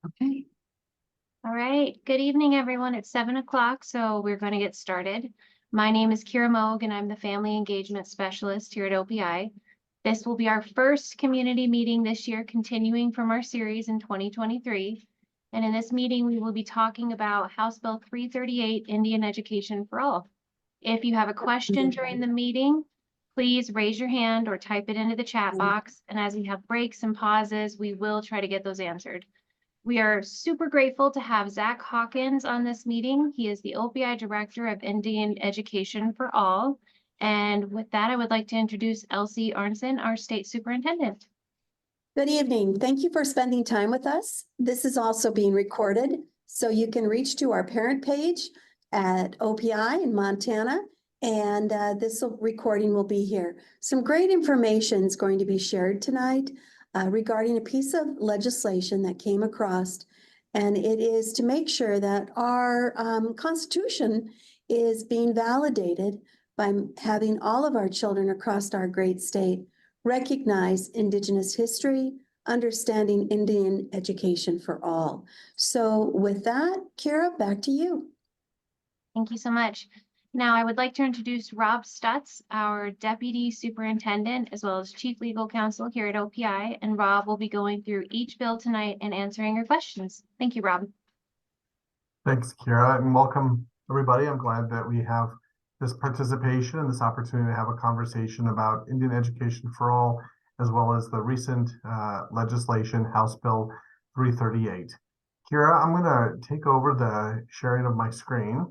Okay. All right. Good evening, everyone. It's 7 o'clock, so we're going to get started. My name is Kira Moog, and I'm the Family Engagement Specialist here at OPI. This will be our first community meeting this year, continuing from our series in 2023. And in this meeting, we will be talking about House Bill 338, Indian Education for All. If you have a question during the meeting, please raise your hand or type it into the chat box. And as we have breaks and pauses, we will try to get those answered. We are super grateful to have Zach Hawkins on this meeting. He is the OPI Director of Indian Education for All. And with that, I would like to introduce Elsie Arnson, our State Superintendent. Good evening. Thank you for spending time with us. This is also being recorded, so you can reach to our parent page at OPI in Montana, and this recording will be here. Some great information is going to be shared tonight regarding a piece of legislation that came across, and it is to make sure that our Constitution is being validated by having all of our children across our great state recognize Indigenous history, understanding Indian education for all. So with that, Kira, back to you. Thank you so much. Now, I would like to introduce Rob Stutz, our Deputy Superintendent, as well as Chief Legal Counsel here at OPI, and Rob will be going through each bill tonight and answering your questions. Thank you, Rob. Thanks, Kira, and welcome, everybody. I'm glad that we have this participation and this opportunity to have a conversation about Indian Education for All, as well as the recent legislation, House Bill 338. Kira, I'm going to take over the sharing of my screen.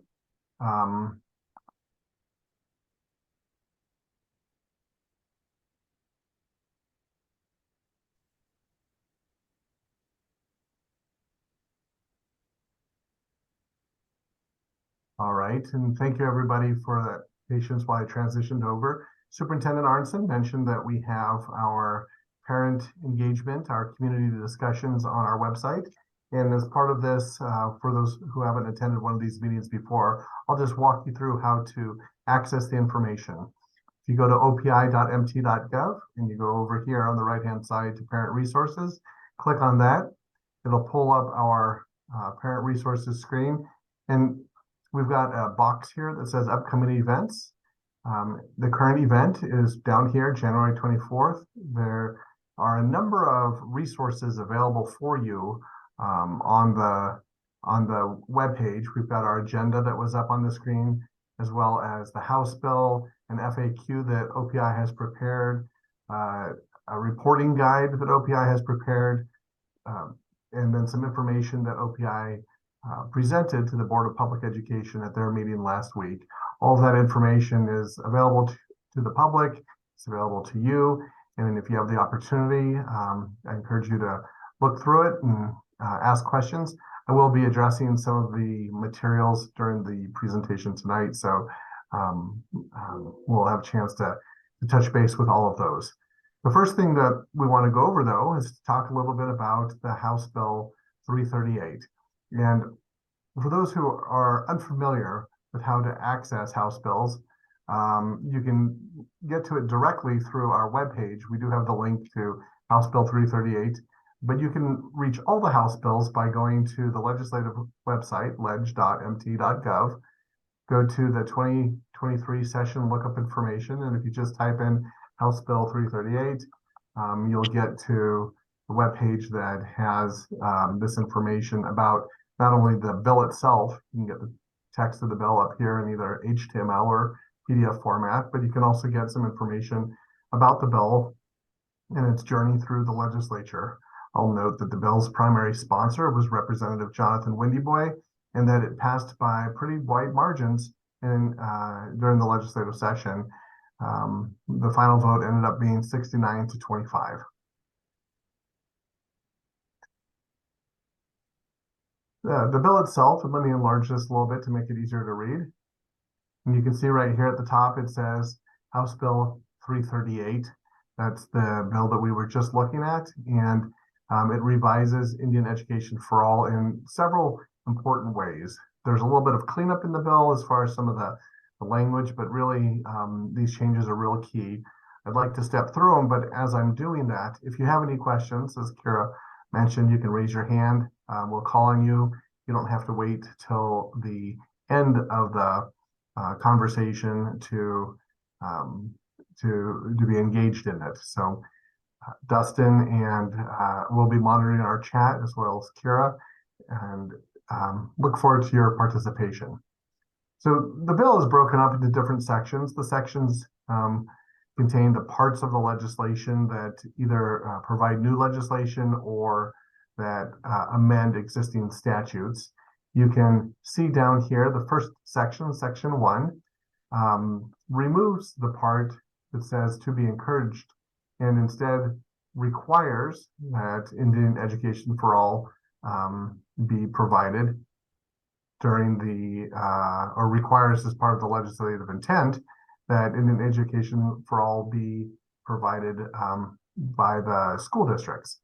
All right, and thank you everybody for that patience while I transitioned over. Superintendent Arnson mentioned that we have our parent engagement, our community discussions on our website. And as part of this, for those who haven't attended one of these meetings before, I'll just walk you through how to access the information. If you go to opi.mt.gov and you go over here on the right-hand side to parent resources, click on that. It'll pull up our parent resources screen. And we've got a box here that says upcoming events. The current event is down here, January 24th. There are a number of resources available for you on the web page. We've got our agenda that was up on the screen, as well as the House bill, an FAQ that OPI has prepared, a reporting guide that OPI has prepared, and then some information that OPI presented to the Board of Public Education at their meeting last week. All of that information is available to the public. It's available to you. And if you have the opportunity, I encourage you to look through it and ask questions. I will be addressing some of the materials during the presentation tonight. So we'll have a chance to touch base with all of those. The first thing that we want to go over, though, is to talk a little bit about the House Bill 338. And for those who are unfamiliar with how to access House bills, you can get to it directly through our webpage. We do have the link to House Bill 338, but you can reach all the House bills by going to the legislative website, ledge.mt.gov, go to the 2023 session lookup information, and if you just type in House Bill 338, you'll get to the webpage that has this information about not only the bill itself. You can get the text of the bill up here in either HTML or PDF format, but you can also get some information about the bill and its journey through the legislature. I'll note that the bill's primary sponsor was Representative Jonathan Windyboy, and that it passed by pretty wide margins during the legislative session. The final vote ended up being 69 to 25. The bill itself, and let me enlarge this a little bit to make it easier to read. And you can see right here at the top, it says House Bill 338. That's the bill that we were just looking at. And it revises Indian Education for All in several important ways. There's a little bit of cleanup in the bill as far as some of the language, but really these changes are real key. I'd like to step through them, but as I'm doing that, if you have any questions, as Kira mentioned, you can raise your hand. will call on you. You don't have to wait till the end of the conversation to be engaged in it. So Dustin and will be monitoring our chat as well as Kira, and look forward to your participation. So the bill is broken up into different sections. The sections contain the parts of the legislation that either provide new legislation or that amend existing statutes. You can see down here the first section, section 1, removes the part that says to be encouraged and instead requires that Indian education for all be provided during the, or requires as part of the legislative intent that Indian education for all be provided by the school districts.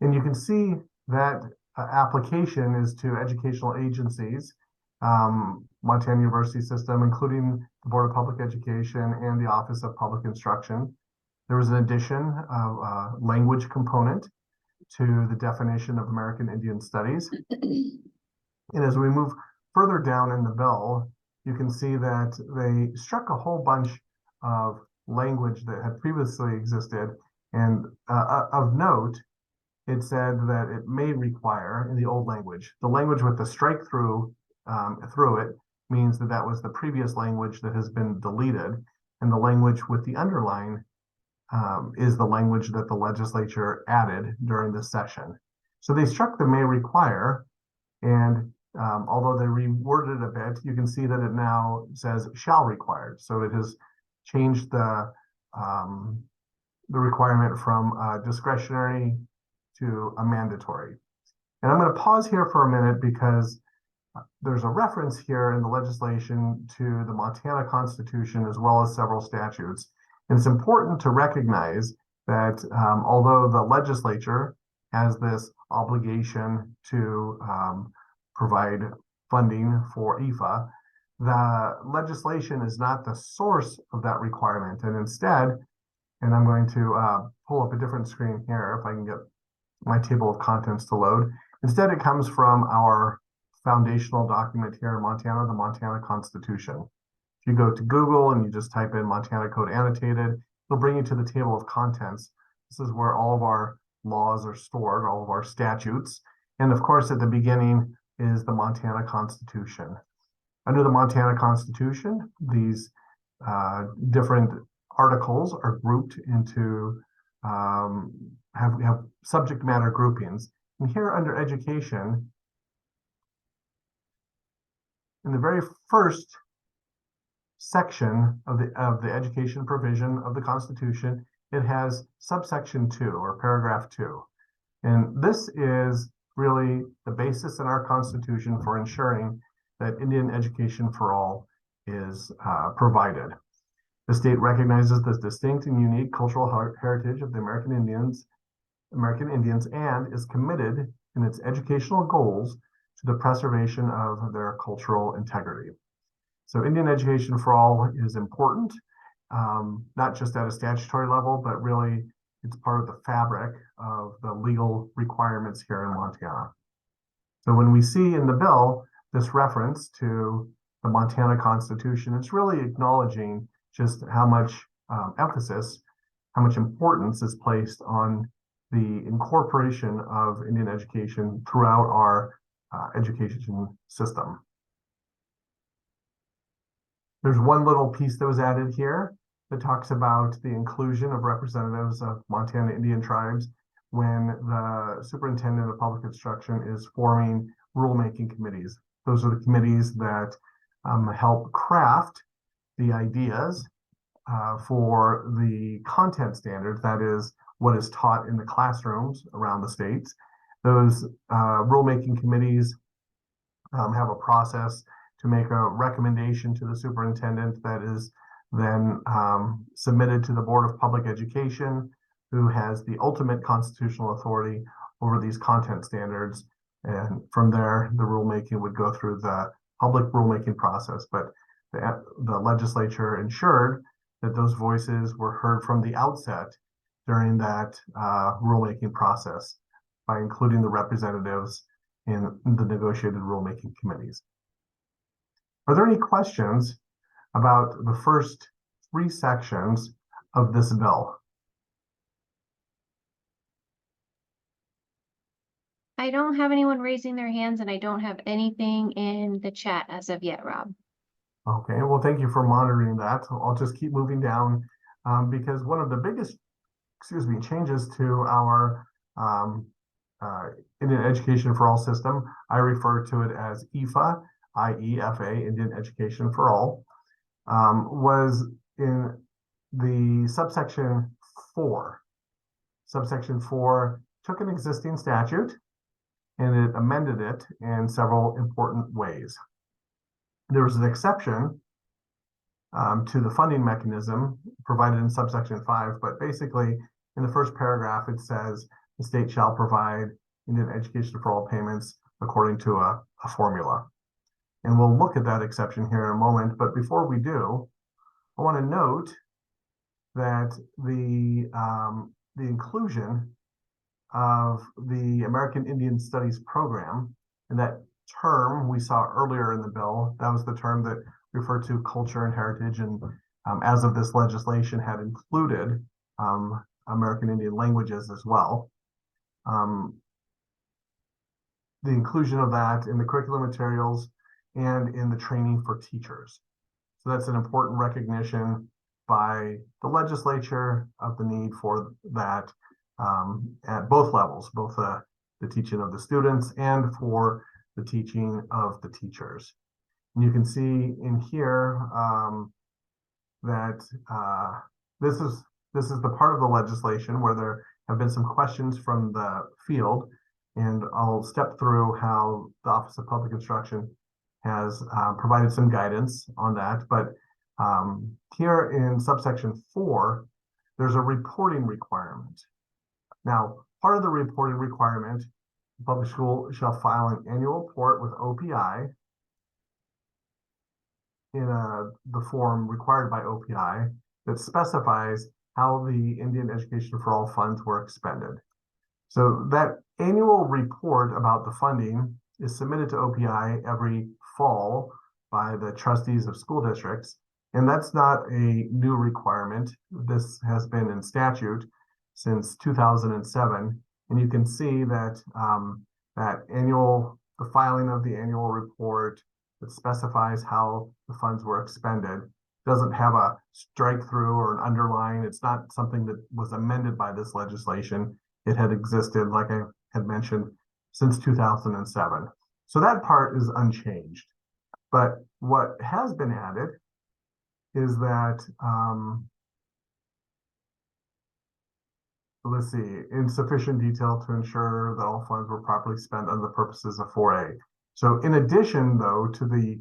And you can see that application is to educational agencies, Montana University System, including the Board of Public Education and the Office of Public Instruction. There was an addition of a language component to the definition of American Indian Studies. And as we move further down in the bill, you can see that they struck a whole bunch of language that had previously existed. And of note, it said that it may require in the old language. The language with the strike through it means that that was the previous language that has been deleted. And the language with the underline is the language that the legislature added during this session. So they struck the may require, and although they reworded it a bit, you can see that it now says shall required. So it has changed the requirement from discretionary to a mandatory. And I'm going to pause here for a minute because there's a reference here in the legislation to the Montana Constitution as well as several statutes. And it's important to recognize that although the legislature has this obligation to provide funding for IEFA, the legislation is not the source of that requirement. And instead, and I'm going to pull up a different screen here if I can get my table of contents to load. Instead, it comes from our foundational document here in Montana, the Montana Constitution. If you go to Google and you just type in Montana Code Annotated, it'll bring you to the table of contents. This is where all of our laws are stored, all of our statutes. And of course, at the beginning is the Montana Constitution. Under the Montana Constitution, these different articles are grouped into, have subject matter groupings. And here under education, in the very first section of the education provision of the Constitution, it has subsection 2 or paragraph 2. And this is really the basis in our Constitution for ensuring that Indian education for all is provided. The state recognizes the distinct and unique cultural heritage of the American Indians, and is committed in its educational goals to the preservation of their cultural integrity. So Indian education for all is important, not just at a statutory level, but really it's part of the fabric of the legal requirements here in Montana. So when we see in the bill this reference to the Montana Constitution, it's really acknowledging just how much emphasis, how much importance is placed on the incorporation of Indian education throughout our education system. There's one little piece that was added here that talks about the inclusion of representatives of Montana Indian tribes when the superintendent of public instruction is forming rulemaking committees. Those are the committees that help craft the ideas for the content standards, that is, what is taught in the classrooms around the states. Those rulemaking committees have a process to make a recommendation to the superintendent that is then submitted to the Board of Public Education, who has the ultimate constitutional authority over these content standards. And from there, the rulemaking would go through the public rulemaking process. But the legislature ensured that those voices were heard from the outset during that rulemaking process. by including the representatives in the negotiated rulemaking committees. Are there any questions about the first 3 sections of this bill? I don't have anyone raising their hands, and I don't have anything in the chat as of yet, Rob. Okay, well, thank you for monitoring that. I'll just keep moving down because one of the biggest, changes to our Indian Education for All system, I refer to it as IEFA, IEFA, Indian Education for All, was in the subsection 4. Subsection 4 took an existing statute and it amended it in several important ways. There was an exception to the funding mechanism provided in subsection 5, but basically in the first paragraph it says the state shall provide Indian Education for All payments according to a formula. And we'll look at that exception here in a moment, but before we do, I want to note that the inclusion of the American Indian Studies program, and that term we saw earlier in the bill, that was the term that referred to culture and heritage, and as of this legislation had included American Indian languages as well. The inclusion of that in the curriculum materials and in the training for teachers. So that's an important recognition by the legislature of the need for that at both levels, both the teaching of the students and for the teaching of the teachers. And you can see in here that this is the part of the legislation where there have been some questions from the field, and I'll step through how the Office of Public Instruction has provided some guidance on that. But here in subsection 4, there's a reporting requirement. Now, part of the reporting requirement, the public school shall file an annual report with OPI in the form required by OPI that specifies how the Indian Education for All funds were expended. So that annual report about the funding is submitted to OPI every fall by the trustees of school districts. And that's not a new requirement. This has been in statute since 2007. And you can see that the filing of the annual report that specifies how the funds were expended doesn't have a strike through or an underline. It's not something that was amended by this legislation. It had existed, like I had mentioned, since 2007. So that part is unchanged. But what has been added is that, let's see, in sufficient detail to ensure that all funds were properly spent on the purposes of 4A. So in addition, though, to the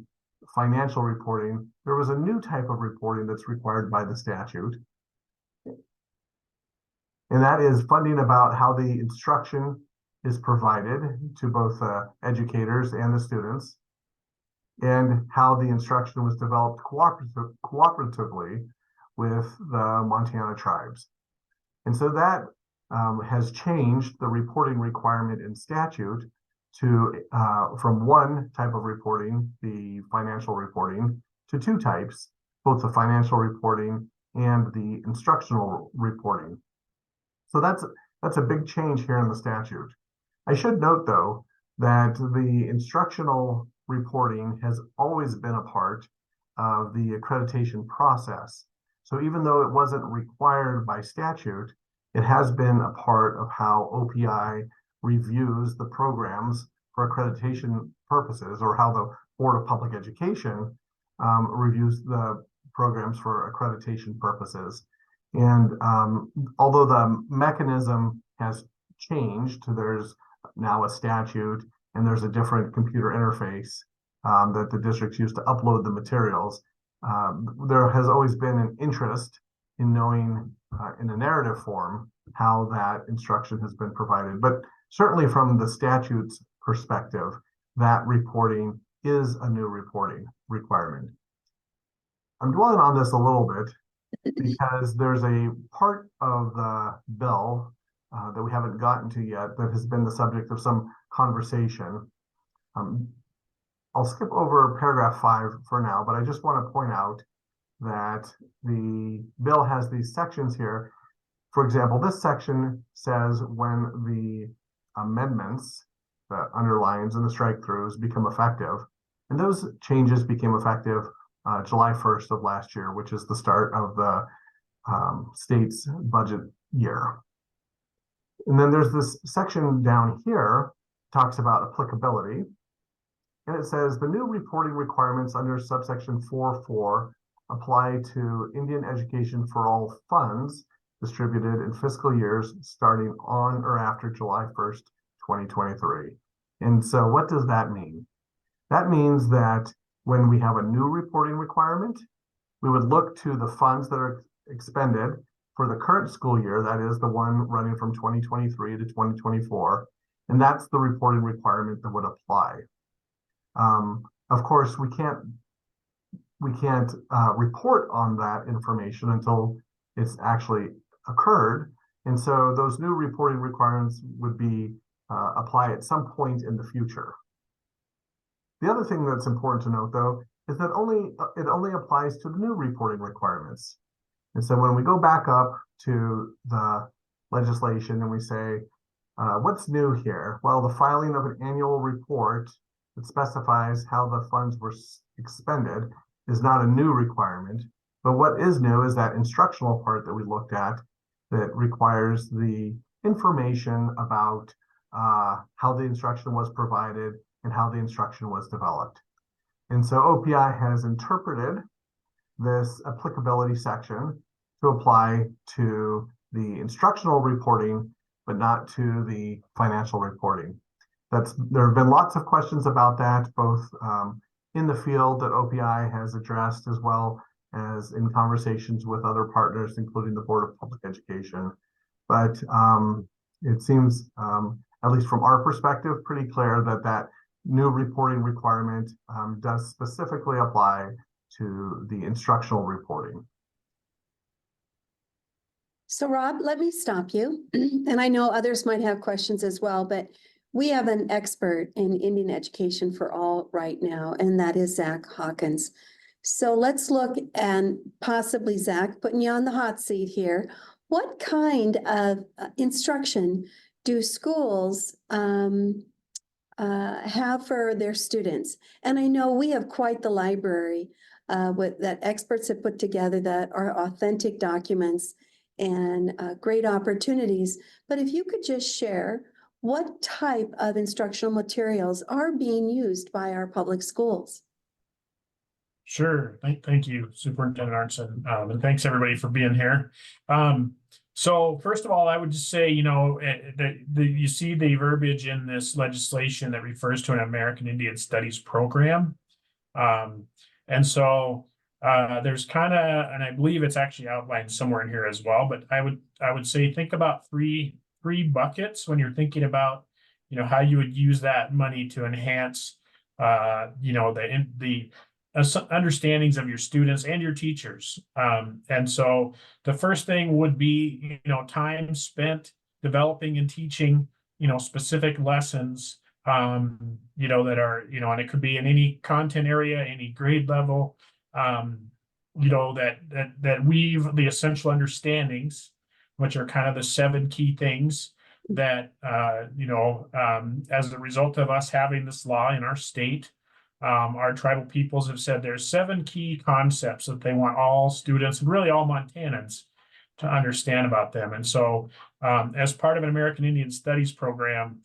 financial reporting, there was a new type of reporting that's required by the statute. And that is funding about how the instruction is provided to both educators and the students, and how the instruction was developed cooperatively with the Montana tribes. And so that has changed the reporting requirement in statute to from one type of reporting, the financial reporting, to 2 types, both the financial reporting and the instructional reporting. So that's a big change here in the statute. I should note, though, that the instructional reporting has always been a part of the accreditation process. So even though it wasn't required by statute, it has been a part of how OPI reviews the programs for accreditation purposes, or how the Board of Public Education reviews the programs for accreditation purposes. And although the mechanism has changed, there's now a statute and there's a different computer interface that the districts use to upload the materials. There has always been an interest in knowing in a narrative form how that instruction has been provided. But certainly from the statute's perspective, that reporting is a new reporting requirement. I'm dwelling on this a little bit because there's a part of the bill that we haven't gotten to yet that has been the subject of some conversation. I'll skip over paragraph 5 for now, but I just want to point out that the bill has these sections here. For example, this section says when the amendments, the underlines and the strike throughs become effective, and those changes became effective July 1st of last year, which is the start of the state's budget year. And then there's this section down here talks about applicability. And it says the new reporting requirements under subsection 4.4 apply to Indian Education for All funds distributed in fiscal years starting on or after July 1st, 2023. And so what does that mean? That means that when we have a new reporting requirement, we would look to the funds that are expended for the current school year, that is the one running from 2023 to 2024, and that's the reporting requirement that would apply. Of course, we can't report on that information until it's actually occurred, and so those new reporting requirements would be apply at some point in the future. The other thing that's important to note, though, is that it only applies to the new reporting requirements. And so when we go back up to the legislation and we say, what's new here? Well, the filing of an annual report that specifies how the funds were expended is not a new requirement. But what is new is that instructional part that we looked at that requires the information about how the instruction was provided and how the instruction was developed. And so OPI has interpreted this applicability section to apply to the instructional reporting, but not to the financial reporting. There have been lots of questions about that, both in the field that OPI has addressed, as well as in conversations with other partners, including the Board of Public Education. But it seems, at least from our perspective, pretty clear that that new reporting requirement does specifically apply to the instructional reporting. So Rob, let me stop you. And I know others might have questions as well, but we have an expert in Indian Education for All right now, and that is Zach Hawkins. So let's look, and possibly Zach, putting you on the hot seat here. What kind of instruction do schools have for their students? And I know we have quite the library that experts have put together that are authentic documents and great opportunities. But if you could just share what type of instructional materials are being used by our public schools? Sure. Thank you, Superintendent Arnson, and thanks everybody for being here. So first of all, I would just say, you see the verbiage in this legislation that refers to an American Indian Studies program. And so there's kind of, and I believe it's actually outlined somewhere in here as well, but I would say think about three buckets when you're thinking about, how you would use that money to enhance, the understandings of your students and your teachers. And so the first thing would be, time spent developing and teaching, specific lessons, that are, and it could be in any content area, any grade level, that weave the essential understandings, which are kind of the 7 key things that, as a result of us having this law in our state, our tribal peoples have said there's 7 key concepts that they want all students and really all Montanans to understand about them. And so as part of an American Indian Studies program,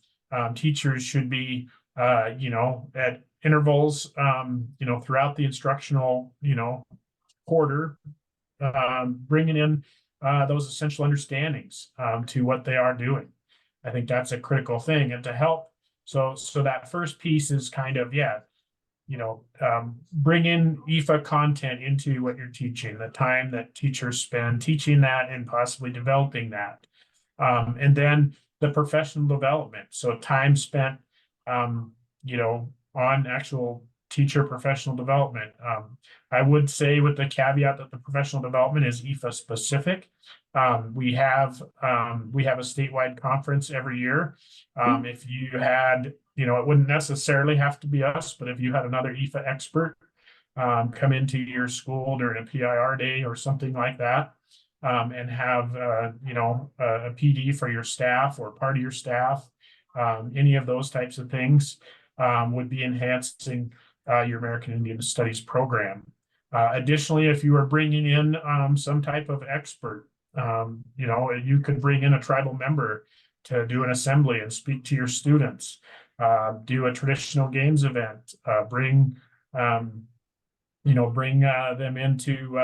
teachers should be, at intervals, throughout the instructional, quarter, bringing in those essential understandings to what they are doing. I think that's a critical thing. And to help, so that first piece is kind of, bring in IEFA content into what you're teaching, the time that teachers spend teaching that and possibly developing that. And then the professional development. So time spent, on actual teacher professional development. I would say with the caveat that the professional development is IEFA specific. We have a statewide conference every year. If you had, it wouldn't necessarily have to be us, but if you had another IEFA expert come into your school during a PIR day or something like that, and have, a PD for your staff or part of your staff, any of those types of things would be enhancing your American Indian Studies program. Additionally, if you are bringing in some type of expert, you could bring in a tribal member to do an assembly and speak to your students, do a traditional games event, bring them into,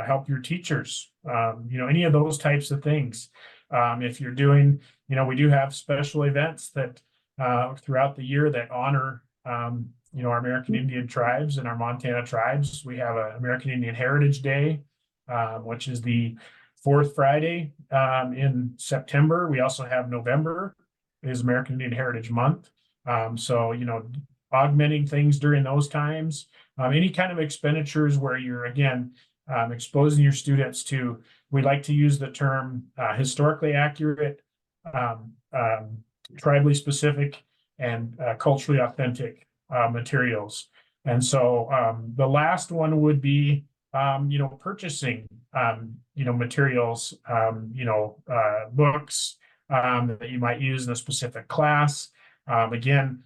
help your teachers, any of those types of things. If you're doing, we do have special events that throughout the year that honor, our American Indian tribes and our Montana tribes. We have an American Indian Heritage Day, which is the fourth Friday in September. We also have November is American Indian Heritage Month. So, augmenting things during those times, any kind of expenditures where you're, again, exposing your students to, we like to use the term historically accurate, tribally specific, and culturally authentic materials. And so the last one would be, purchasing, materials, books that you might use in a specific class. Again,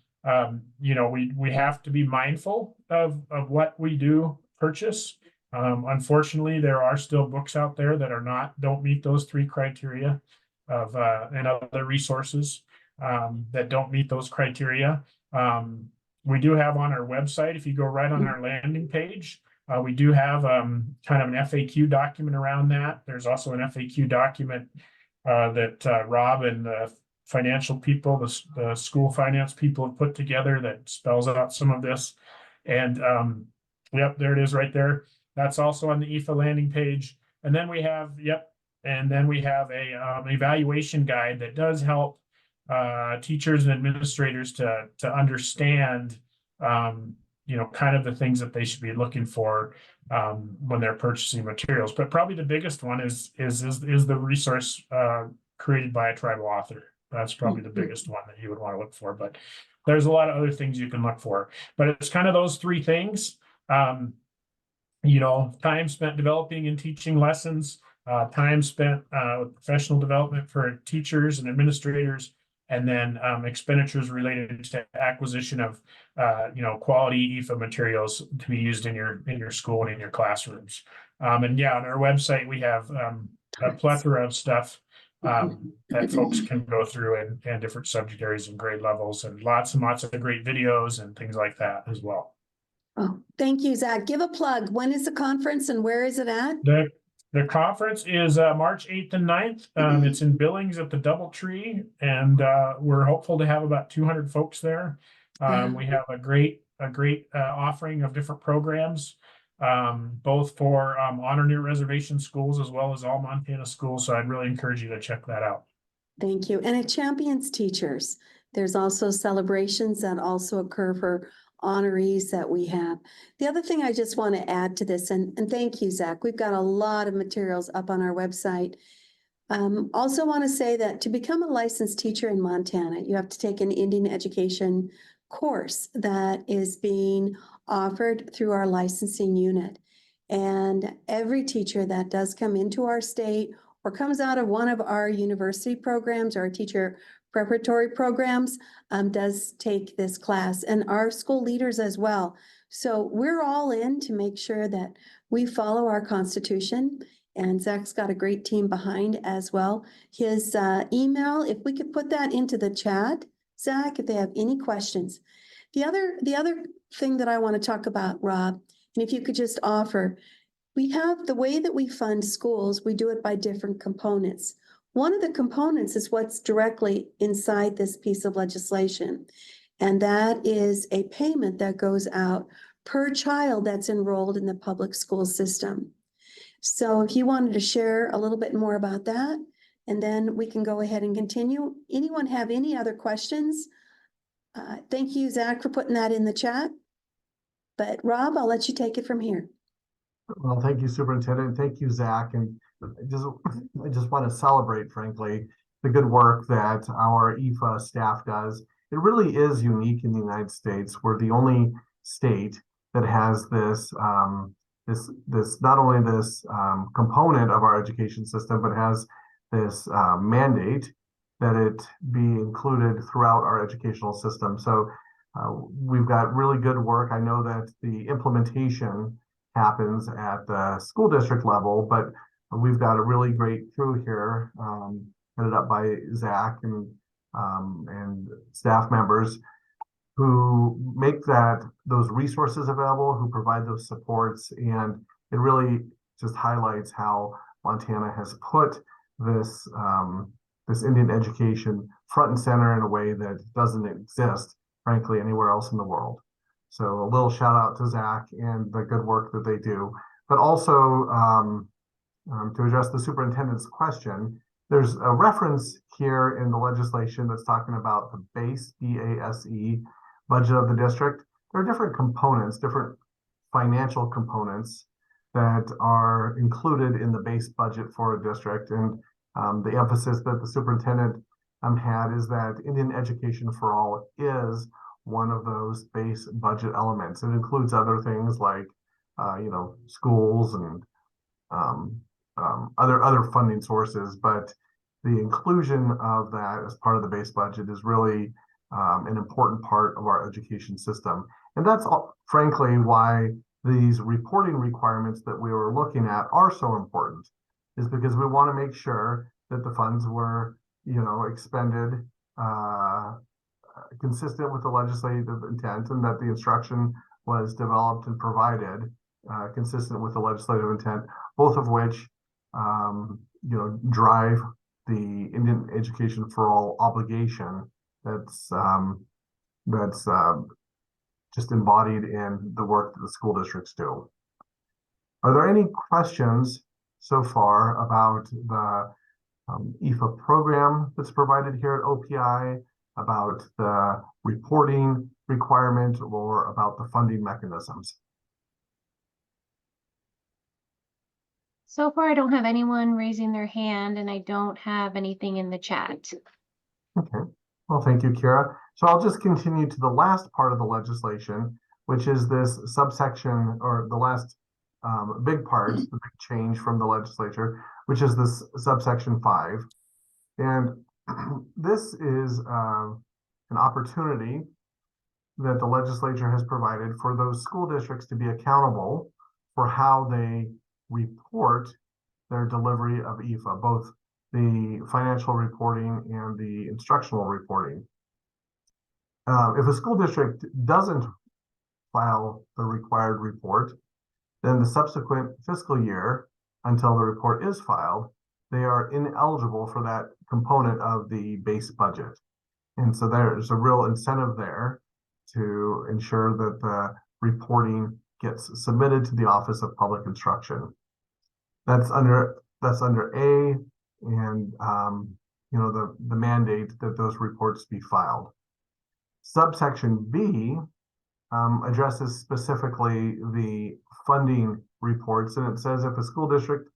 we have to be mindful of what we do purchase. Unfortunately, there are still books out there that don't meet those three criteria of and other resources that don't meet those criteria. We do have on our website, if you go right on our landing page, we do have kind of an FAQ document around that. There's also an FAQ document that Rob and the financial people, the school finance people have put together that spells out some of this. And yep, there it is right there. That's also on the IEFA landing page. And then we have, a evaluation guide that does help teachers and administrators to understand, kind of the things that they should be looking for when they're purchasing materials. But probably the biggest one is the resource created by a tribal author. That's probably the biggest one that you would want to look for. But there's a lot of other things you can look for. But it's kind of those three things. Time spent developing and teaching lessons, time spent with professional development for teachers and administrators, and then expenditures related to acquisition of quality IEFA materials to be used in your school and in your classrooms. And on our website we have a plethora of stuff that folks can go through and different subject areas and grade levels, and lots of great videos and things like that as well. Oh, thank you, Zach. Give a plug. When is the conference and where is it at? The conference is March 8th and 9th. It's in Billings at the Doubletree, and we're hopeful to have about 200 folks there. We have a great offering of different programs, both for honor near reservation schools as well as all Montana schools. So I'd really encourage you to check that out. Thank you. And it champions teachers. There's also celebrations that also occur for honorees that we have. The other thing I just want to add to this, and thank you, Zach, we've got a lot of materials up on our website. Also want to say that to become a licensed teacher in Montana, you have to take an Indian education course that is being offered through our licensing unit. And every teacher that does come into our state or comes out of one of our university programs or our teacher preparatory programs does take this class, and our school leaders as well. So we're all in to make sure that we follow our Constitution, and Zach's got a great team behind as well. His email, if we could put that into the chat, Zach, if they have any questions. The other thing that I want to talk about, Rob, and if you could just offer, we have the way that we fund schools, we do it by different components. One of the components is what's directly inside this piece of legislation, and that is a payment that goes out per child that's enrolled in the public school system. So if you wanted to share a little bit more about that, and then we can go ahead and continue. Anyone have any other questions Thank you, Zach, for putting that in the chat. But Rob, I'll let you take it from here. Well, thank you, Superintendent. Thank you, Zach. And I just want to celebrate, frankly, the good work that our IEFA staff does. It really is unique in the United States. We're the only state that has this, not only this component of our education system, but has this mandate that it be included throughout our educational system. So we've got really good work. I know that the implementation happens at the school district level, but we've got a really great crew here, headed up by Zach and staff members who make those resources available, who provide those supports, and it really just highlights how Montana has put this this Indian education front and center in a way that doesn't exist, frankly, anywhere else in the world. So a little shout out to Zach and the good work that they do. But also to address the superintendent's question, there's a reference here in the legislation that's talking about the base BASE budget of the district. There are different components, different financial components that are included in the base budget for a district. And the emphasis that the superintendent had is that Indian Education for All is one of those base budget elements. It includes other things like, schools and other funding sources, but the inclusion of that as part of the base budget is really an important part of our education system. And that's frankly why these reporting requirements that we were looking at are so important, is because we want to make sure that the funds were, expended consistent with the legislative intent, and that the instruction was developed and provided consistent with the legislative intent, both of which, drive the Indian Education for All obligation that's just embodied in the work that the school districts do. Are there any questions so far about the IEFA program that's provided here at OPI, about the reporting requirement, or about the funding mechanisms? So far, I don't have anyone raising their hand, and I don't have anything in the chat. Okay, well, thank you, Kira. So I'll just continue to the last part of the legislation, which is this subsection, or the last big part, the big change from the legislature, which is this subsection 5. And this is an opportunity that the legislature has provided for those school districts to be accountable for how they report their delivery of IEFA, both the financial reporting and the instructional reporting. If a school district doesn't file the required report, then the subsequent fiscal year, until the report is filed, they are ineligible for that component of the base budget. And so there's a real incentive there to ensure that the reporting gets submitted to the Office of Public Instruction. That's under A, and the mandate that those reports be filed. Subsection B addresses specifically the funding reports, and it says if a school district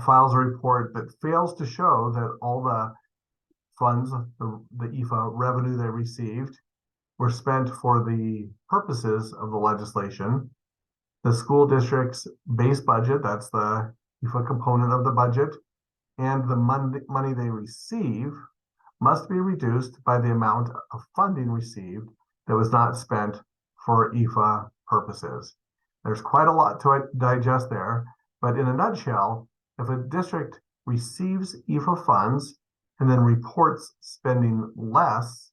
files a report that fails to show that all the funds, the IEFA revenue they received, were spent for the purposes of the legislation, the school district's base budget, that's the IEFA component of the budget, and the money they receive must be reduced by the amount of funding received that was not spent for IEFA purposes. There's quite a lot to digest there, but in a nutshell, if a district receives IEFA funds and then reports spending less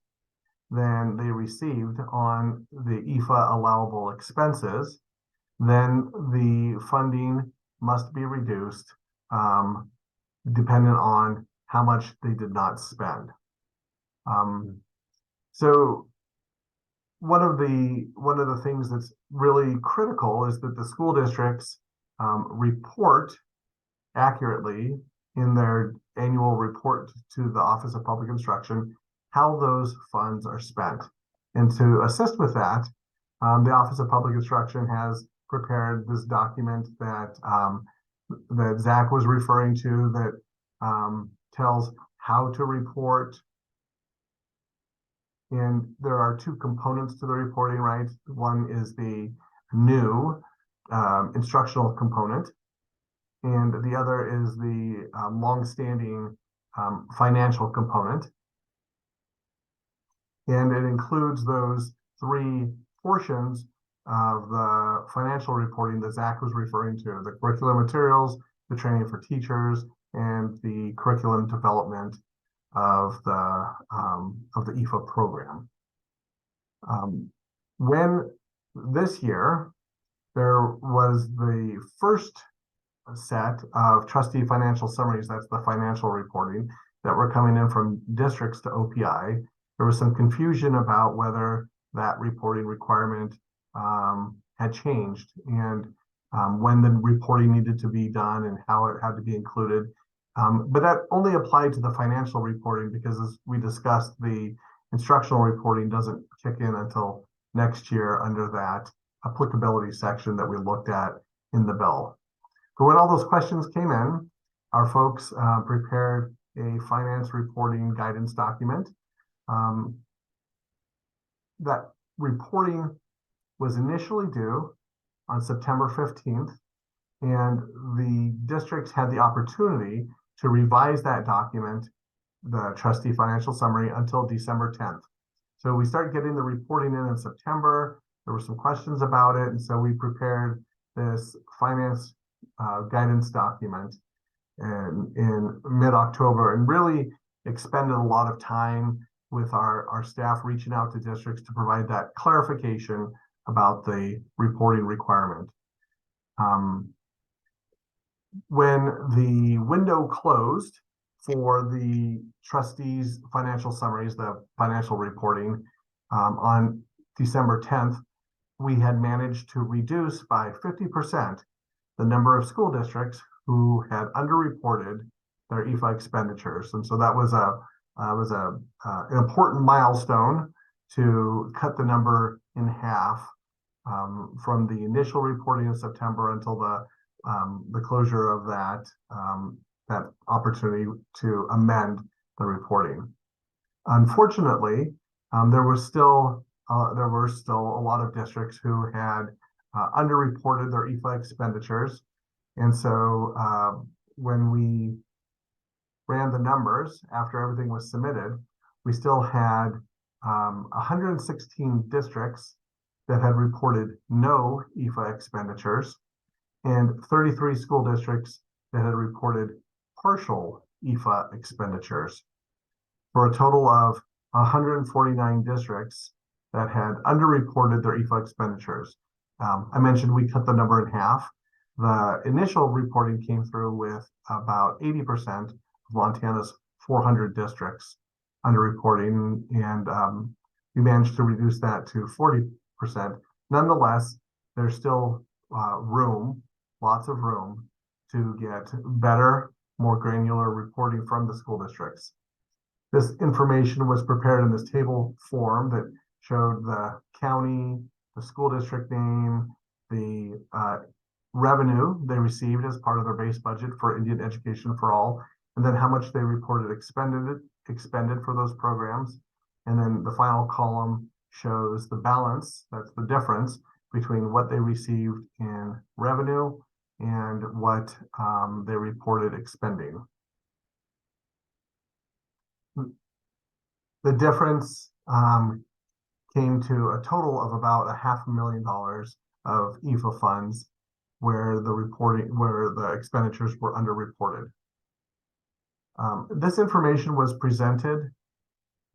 than they received on the IEFA allowable expenses, then the funding must be reduced dependent on how much they did not spend. So one of the things that's really critical is that the school districts report accurately in their annual report to the Office of Public Instruction how those funds are spent. And to assist with that, the Office of Public Instruction has prepared this document that that Zach was referring to that tells how to report. And there are two components to the reporting, right? One is the new instructional component, and the other is the longstanding financial component. And it includes those three portions of the financial reporting that Zach was referring to: the curriculum materials, the training for teachers, and the curriculum development of the IEFA program. When this year, there was the first set of trustee financial summaries, that's the financial reporting, that were coming in from districts to OPI. There was some confusion about whether that reporting requirement had changed, and when the reporting needed to be done and how it had to be included. But that only applied to the financial reporting, because as we discussed, the instructional reporting doesn't kick in until next year under that applicability section that we looked at in the bill. But when all those questions came in, our folks prepared a finance reporting guidance document. That reporting was initially due on September 15th, and the districts had the opportunity to revise that document, the trustee financial summary, until December 10th. So we started getting the reporting in September. There were some questions about it, and so we prepared this finance guidance document in mid-October, and really expended a lot of time with our staff reaching out to districts to provide that clarification about the reporting requirement. When the window closed for the trustees' financial summaries, the financial reporting, on December 10th, we had managed to reduce by 50% the number of school districts who had underreported their IEFA expenditures. And so that was an important milestone to cut the number in half from the initial reporting in September until the closure of that opportunity to amend the reporting. Unfortunately, there were still a lot of districts who had underreported their IEFA expenditures, and so when we ran the numbers after everything was submitted, we still had 116 districts that had reported no IEFA expenditures, and 33 school districts that had reported partial IEFA expenditures, for a total of 149 districts that had underreported their IEFA expenditures. I mentioned we cut the number in half. The initial reporting came through with about 80% of Montana's 400 districts underreporting, and we managed to reduce that to 40%. Nonetheless, there's still lots of room to get better, more granular reporting from the school districts. This information was prepared in this table form that showed the county, the school district name, the revenue they received as part of their base budget for Indian Education for All, and then how much they reported expended for those programs. And then the final column shows the balance, that's the difference between what they received in revenue and what they reported expending. The difference came to a total of about $500,000 of IEFA funds where the expenditures were underreported. This information was presented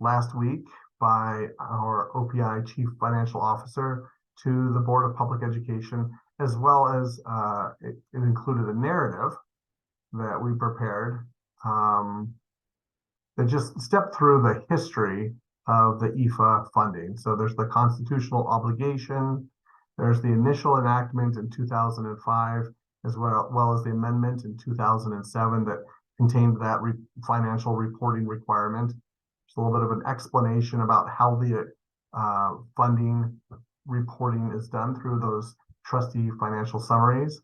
last week by our OPI Chief Financial Officer to the Board of Public Education, as well as it included a narrative that we prepared that just stepped through the history of the IEFA funding. So there's the constitutional obligation, there's the initial enactment in 2005, as well as the amendment in 2007 that contained that financial reporting requirement. Just a little bit of an explanation about how the funding reporting is done through those trustee financial summaries.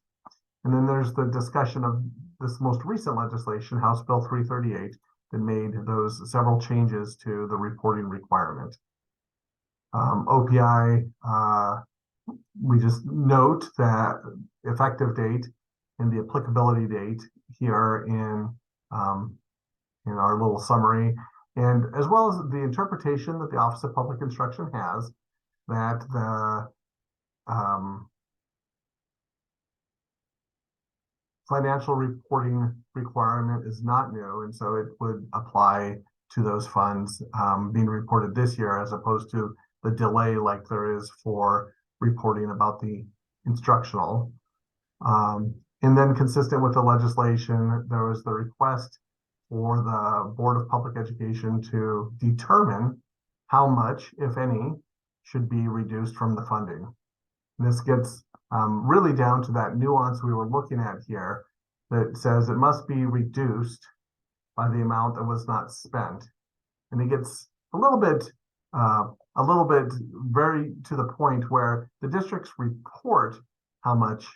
And then there's the discussion of this most recent legislation, House Bill 338, that made those several changes to the reporting requirement. OPI, we just note that effective date and the applicability date here in our little summary, and as well as the interpretation that the Office of Public Instruction has, that the financial reporting requirement is not new, and so it would apply to those funds being reported this year, as opposed to the delay like there is for reporting about the instructional. And then consistent with the legislation, there was the request for the Board of Public Education to determine how much, if any, should be reduced from the funding. And this gets really down to that nuance we were looking at here that says it must be reduced by the amount that was not spent. And it gets a little bit very to the point where the districts report how much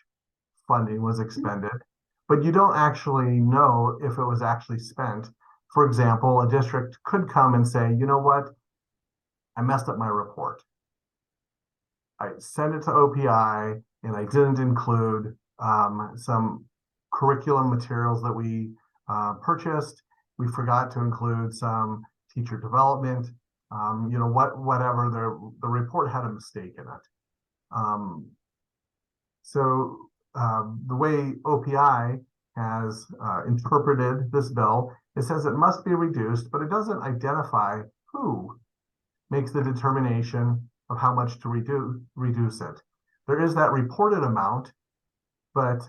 funding was expended, but you don't actually know if it was actually spent. For example, a district could come and say, you know what, I messed up my report. I sent it to OPI and I didn't include some curriculum materials that we purchased. We forgot to include some teacher development. Whatever, the report had a mistake in it. The way OPI has interpreted this bill, it says it must be reduced, but it doesn't identify who makes the determination of how much to reduce it. There is that reported amount, but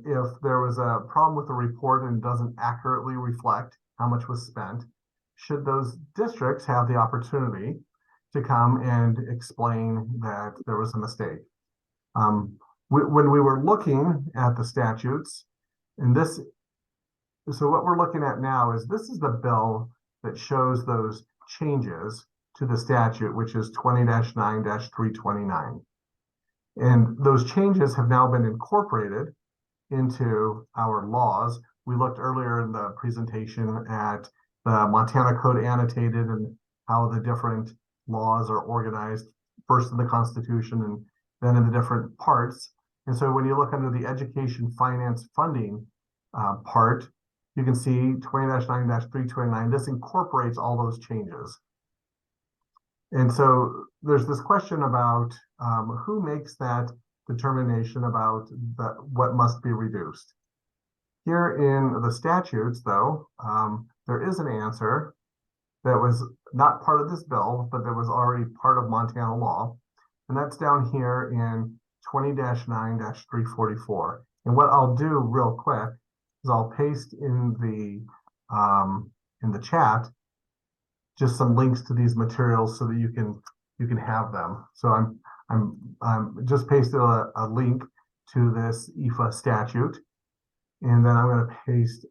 if there was a problem with the report and doesn't accurately reflect how much was spent, should those districts have the opportunity to come and explain that there was a mistake. When we were looking at the statutes, so what we're looking at now is this is the bill that shows those changes to the statute, which is 20-9-329. And those changes have now been incorporated into our laws. We looked earlier in the presentation at the Montana Code annotated and how the different laws are organized, first in the Constitution and then in the different parts. And so when you look under the education finance funding part, you can see 20-9-329, this incorporates all those changes. And so there's this question about who makes that determination about what must be reduced. Here in the statutes, though, there is an answer that was not part of this bill, but that was already part of Montana law. And that's down here in 20-9-344. And what I'll do real quick is I'll paste in the chat just some links to these materials so that you can have them. So I'm just pasted a link to this IEFA statute, and then I'm going to paste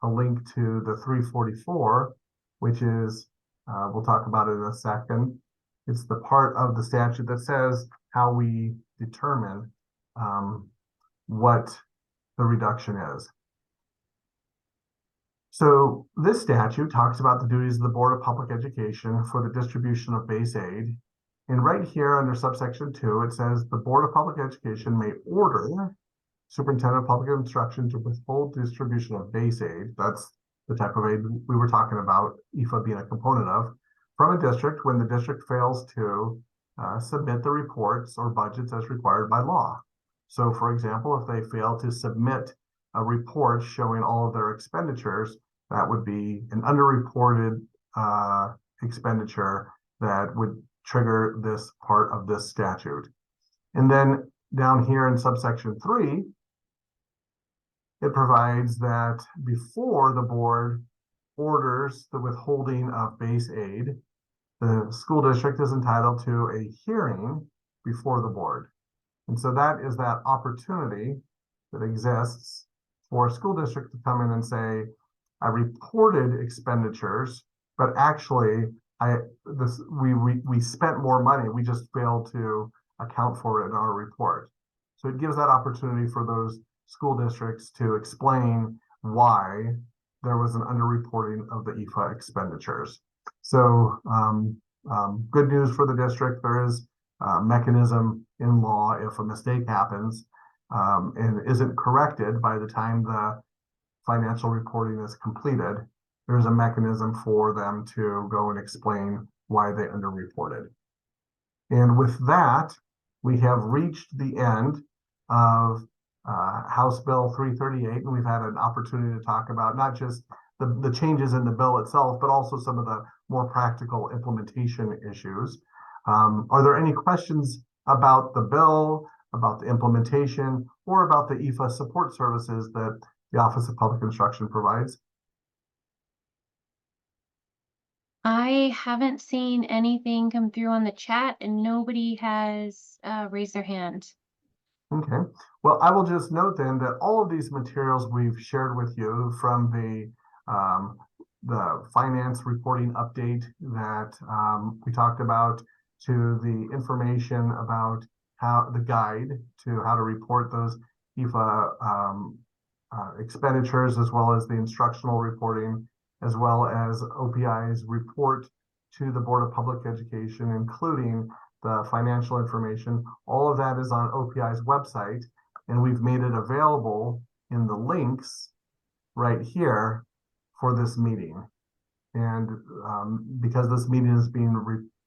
a link to the 344, which is we'll talk about it in a second. It's the part of the statute that says how we determine what the reduction is. So this statute talks about the duties of the Board of Public Education for the distribution of base aid. And right here under subsection 2, it says the Board of Public Education may order Superintendent of Public Instruction to withhold distribution of base aid. That's the type of aid we were talking about, IEFA being a component of, from a district when the district fails to submit the reports or budgets as required by law. So for example, if they fail to submit a report showing all of their expenditures, that would be an underreported expenditure that would trigger this part of this statute. And then down here in subsection 3, it provides that before the board orders the withholding of base aid, the school district is entitled to a hearing before the board. And so that is that opportunity that exists for a school district to come in and say, I reported expenditures, but actually we spent more money, we just failed to account for it in our report. So it gives that opportunity for those school districts to explain why there was an underreporting of the IEFA expenditures. So good news for the district. There is a mechanism in law if a mistake happens and isn't corrected by the time the financial reporting is completed. There's a mechanism for them to go and explain why they underreported. And with that, we have reached the end of House Bill 338, and we've had an opportunity to talk about not just the changes in the bill itself, but also some of the more practical implementation issues. Are there any questions about the bill, about the implementation, or about the IEFA support services that the Office of Public Instruction provides? I haven't seen anything come through on the chat and nobody has raised their hand. Okay, well, I will just note then that all of these materials we've shared with you, from the finance reporting update that we talked about, to the information about how the guide to how to report those IEFA expenditures, as well as the instructional reporting, as well as OPI's report to the Board of Public Education, including the financial information. All of that is on OPI's website, and we've made it available in the links right here for this meeting. And because this meeting is being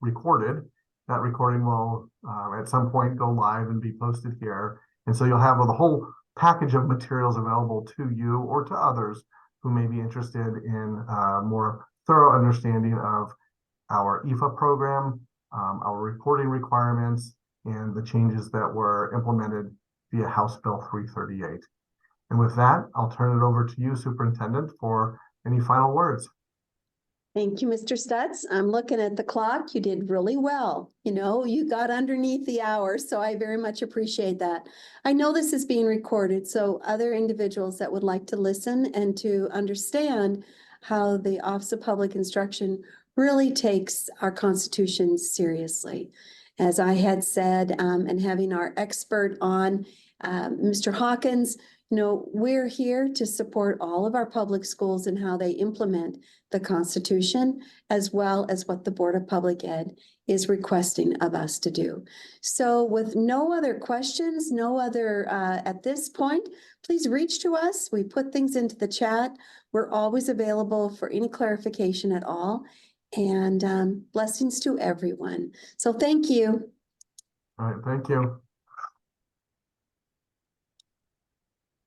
recorded, that recording will at some point go live and be posted here. And so you'll have the whole package of materials available to you or to others who may be interested in more thorough understanding of our IEFA program, our reporting requirements, and the changes that were implemented via House Bill 338. And with that, I'll turn it over to you, Superintendent, for any final words. Thank you, Mr. Stutz. I'm looking at the clock. You did really well. You know, you got underneath the hour, so I very much appreciate that. I know this is being recorded, so other individuals that would like to listen and to understand how the Office of Public Instruction really takes our Constitution seriously. As I had said, and having our expert on, Mr. Hawkins, you know, we're here to support all of our public schools and how they implement the Constitution, as well as what the Board of Public Ed is requesting of us to do. So with no other questions, no other, at this point, please reach to us. We put things into the chat. We're always available for any clarification at all. And blessings to everyone. So thank you. All right, thank you.